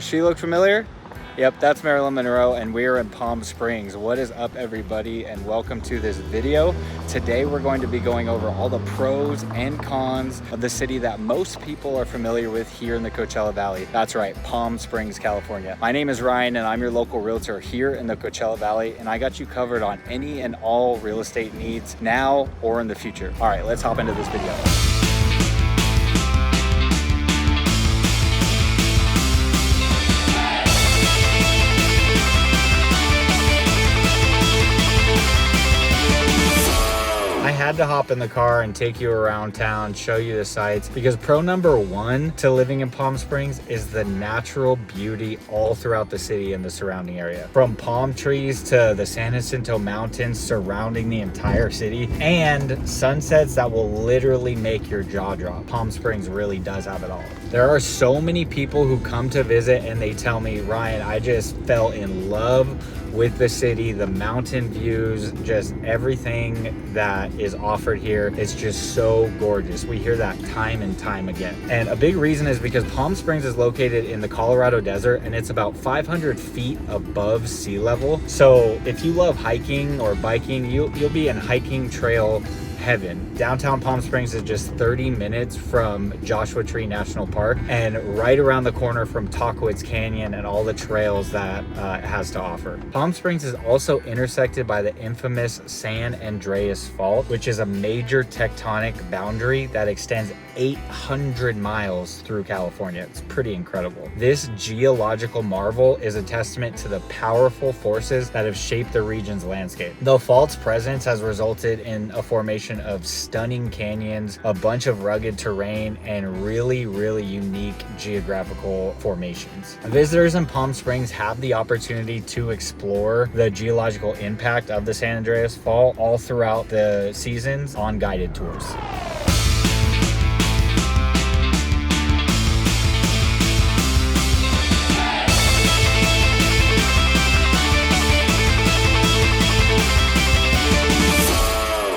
Does she look familiar? Yep, that's Marilyn Monroe, and we're in Palm Springs. What is up, everybody, and welcome to this video. Today we're going to be going over all the pros and cons of the city that most people are familiar with here in the Coachella Valley. That's right, Palm Springs, California. My name is Ryan, and I'm your local realtor here in the Coachella Valley, and I got you covered on any and all real estate needs now or in the future. All right, let's hop into this video. I had to hop in the car and take you around town, show you the sights, because pro number one to living in Palm Springs is the natural beauty all throughout the city and the surrounding area. From palm trees to the San Jacinto Mountains surrounding the entire city, and sunsets that will literally make your jaw drop. Palm Springs really does have it all. There are so many people who come to visit and they tell me, Ryan, I just fell in love with the city, the mountain views, just everything that is offered here. It's just so gorgeous. We hear that time and time again. And a big reason is because Palm Springs is located in the Colorado desert and it's about 500 feet above sea level. So if you love hiking or biking, you'll be in hiking trail heaven. Downtown Palm Springs is just 30 minutes from Joshua Tree National Park and right around the corner from Tahquitz Canyon and all the trails that it has to offer. Palm Springs is also intersected by the infamous San Andreas Fault, which is a major tectonic boundary that extends 800 miles through California. It's pretty incredible. This geological marvel is a testament to the powerful forces that have shaped the region's landscape. The fault's presence has resulted in a formation of stunning canyons, a bunch of rugged terrain, and really unique geographical formations. Visitors in Palm Springs have the opportunity to explore the geological impact of the San Andreas Fault all throughout the seasons on guided tours.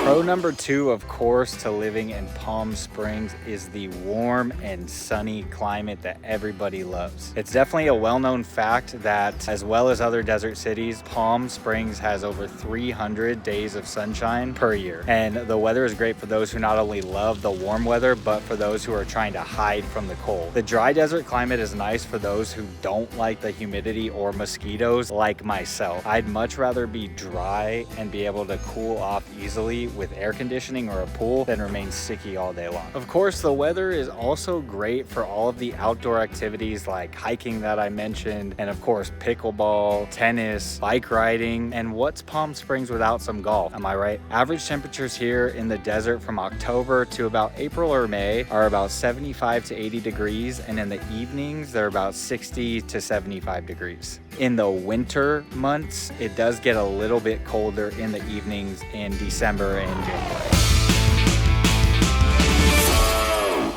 Pro number two, of course, to living in Palm Springs is the warm and sunny climate that everybody loves. It's definitely a well-known fact that, as well as other desert cities, Palm Springs has over 300 days of sunshine per year. And the weather is great for those who not only love the warm weather, but for those who are trying to hide from the cold. The dry desert climate is nice for those who don't like the humidity or mosquitoes like myself. I'd much rather be dry and be able to cool off easily with air conditioning or a pool than remain sticky all day long. Of course, the weather is also great for all of the outdoor activities like hiking that I mentioned, and of course pickleball, tennis, bike riding, and what's Palm Springs without some golf, am I right? Average temperatures here in the desert from October to about April or May are about 75 to 80 degrees, and in the evenings they're about 60 to 75 degrees. In the winter months, it does get a little bit colder in the evenings in December and January.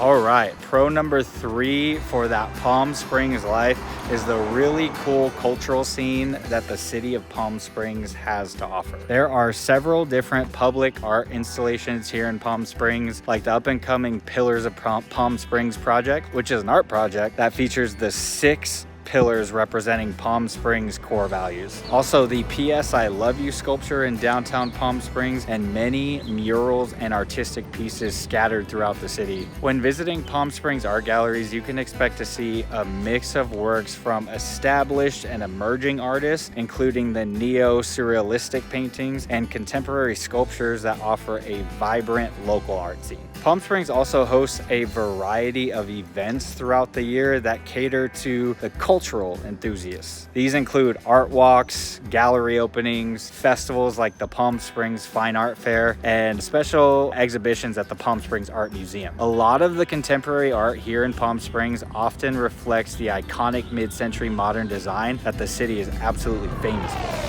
All right, pro number three for that Palm Springs life is the really cool cultural scene that the city of Palm Springs has to offer. There are several different public art installations here in Palm Springs, like the up-and-coming Pillars of Palm Springs project, which is an art project that features the 6 pillars representing Palm Springs core values. Also, the PS I Love You sculpture in downtown Palm Springs, and many murals and artistic pieces scattered throughout the city. When visiting Palm Springs art galleries, you can expect to see a mix of works from established and emerging artists, including the neo-surrealistic paintings and contemporary sculptures that offer a vibrant local art scene. Palm Springs also hosts a variety of events throughout the year that cater to the cultural enthusiasts. These include art walks, gallery openings, festivals like the Palm Springs Fine Art Fair, and special exhibitions at the Palm Springs Art Museum. A lot of the contemporary art here in Palm Springs often reflects the iconic mid-century modern design that the city is absolutely famous for.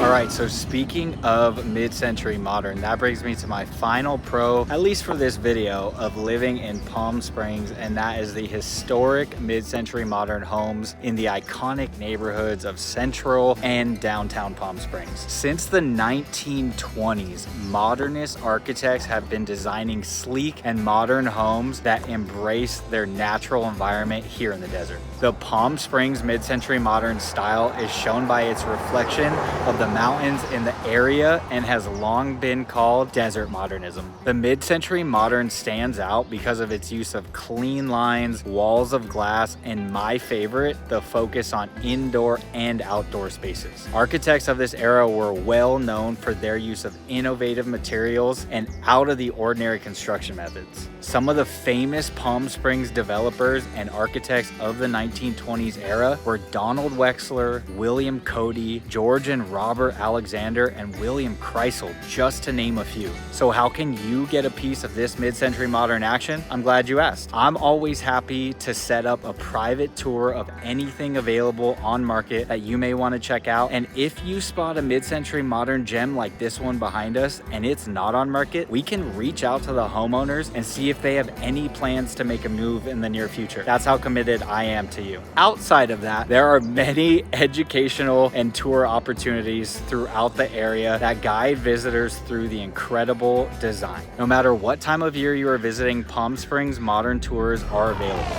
All right, so speaking of mid-century modern, that brings me to my final pro, at least for this video, of living in Palm Springs, and that is the historic mid-century modern homes in the iconic neighborhoods of Central and downtown Palm Springs. Since the 1920s, modernist architects have been designing sleek and modern homes that embrace their natural environment here in the desert. The Palm Springs mid-century modern style is shown by its reflection of the mountains in the area and has long been called desert modernism. The mid-century modern stands out because of its use of clean lines, walls of glass, and my favorite, the focus on indoor and outdoor spaces. Architects of this era were well known for their use of innovative materials and out-of-the-ordinary construction methods. Some of the famous Palm Springs developers and architects of the 1920s era were Donald Wexler, William Cody, George and Robert Alexander, and William Kreisel, just to name a few. So how can you get a piece of this mid-century modern action? I'm glad you asked. I'm always happy to set up a private tour of anything available on market that you may want to check out. And if you spot a mid-century modern gem like this one behind us and it's not on market, we can reach out to the homeowners and see if they have any plans to make a move in the near future. That's how committed I am to you. Outside of that, there are many educational and tour opportunities throughout the area that guide visitors through the incredible design. No matter what time of year you are visiting, Palm Springs modern tours are available.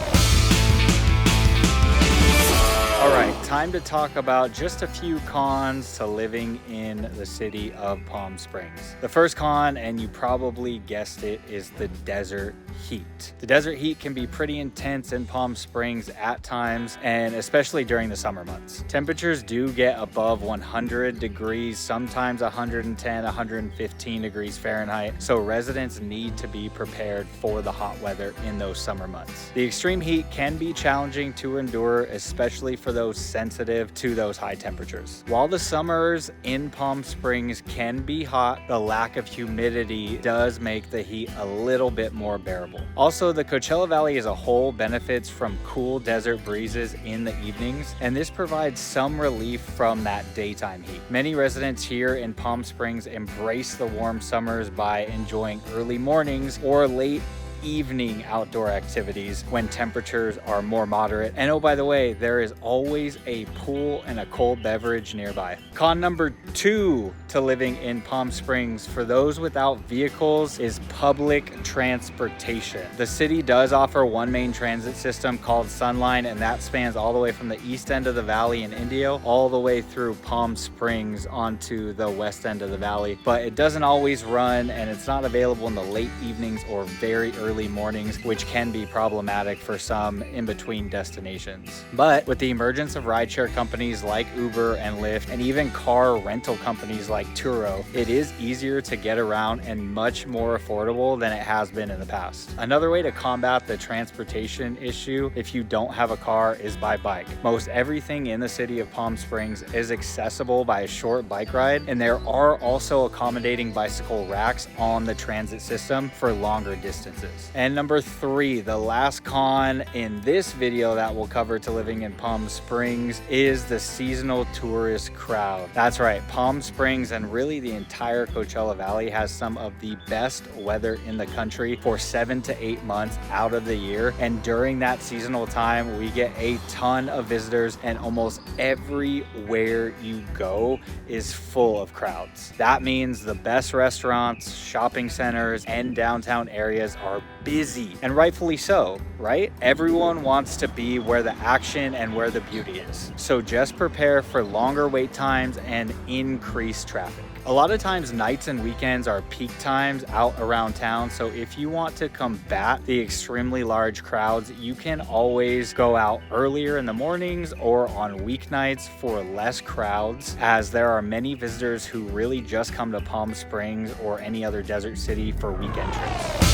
All right, time to talk about just a few cons to living in the city of Palm Springs. The first con, and you probably guessed it, is the desert heat. The desert heat can be pretty intense in Palm Springs at times, and especially during the summer months. Temperatures do get above 100 degrees, sometimes 110, 115 degrees Fahrenheit, so residents need to be prepared for the hot weather in those summer months. The extreme heat can be challenging to endure, especially for those sensitive to those high temperatures. While the summers in Palm Springs can be hot, the lack of humidity does make the heat a little bit more bearable. Also, the Coachella Valley as a whole benefits from cool desert breezes in the evenings, and this provides some relief from that daytime heat. Many residents here in Palm Springs embrace the warm summers by enjoying early mornings or late evening outdoor activities when temperatures are more moderate. And oh, by the way, there is always a pool and a cold beverage nearby. Con number 2 to living in Palm Springs for those without vehicles is public transportation. The city does offer one main transit system called Sunline, and that spans all the way from the east end of the valley in Indio all the way through Palm Springs onto the west end of the valley, but it doesn't always run, and it's not available in the late evenings or very early mornings, which can be problematic for some in-between destinations. But with the emergence of rideshare companies like Uber and Lyft, and even car rental companies like Turo, it is easier to get around and much more affordable than it has been in the past. Another way to combat the transportation issue if you don't have a car is by bike. Most everything in the city of Palm Springs is accessible by a short bike ride, and there are also accommodating bicycle racks on the transit system for longer distances. And number 3, the last con in this video that we'll cover to living in Palm Springs is the seasonal tourist crowd. That's right, Palm Springs and really the entire Coachella Valley has some of the best weather in the country for 7 to 8 months out of the year. And during that seasonal time, we get a ton of visitors, and almost everywhere you go is full of crowds. That means the best restaurants, shopping centers, and downtown areas are busy, and rightfully so, right? Everyone wants to be where the action and where the beauty is. So just prepare for longer wait times and increased traffic. A lot of times nights and weekends are peak times out around town, so if you want to combat the extremely large crowds, you can always go out earlier in the mornings or on weeknights for less crowds, as there are many visitors who really just come to Palm Springs or any other desert city for weekend trips.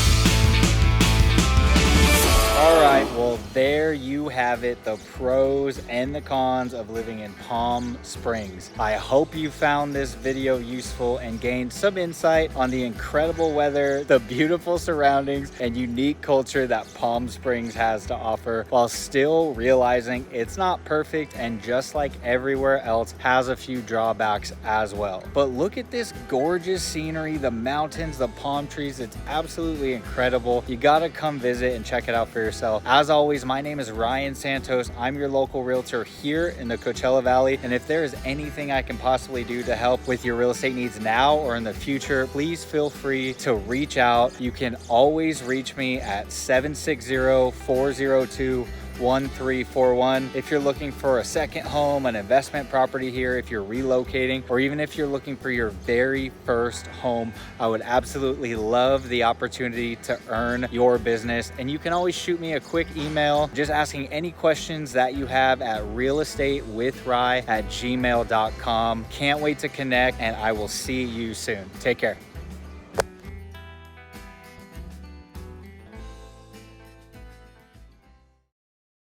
All right, well, Well, there you have it, the pros and the cons of living in Palm Springs. I hope you found this video useful and gained some insight on the incredible weather, the beautiful surroundings, and unique culture that Palm Springs has to offer, while still realizing it's not perfect and just like everywhere else has a few drawbacks as well. But look at this gorgeous scenery, the mountains, the palm trees. It's absolutely incredible. You gotta come visit and check it out for yourself. As always, my name is Ryan Santos. I'm your local realtor here in the Coachella Valley. And if there is anything I can possibly do to help with your real estate needs now or in the future, please feel free to reach out. You can always reach me at 760-402-1341. If you're looking for a second home, an investment property here, if you're relocating, or even if you're looking for your very first home, I would absolutely love the opportunity to earn your business. And you can always shoot me a quick email just asking any questions that you have at realestatewithry@gmail.com. Can't wait to connect, and I will see you soon. Take care.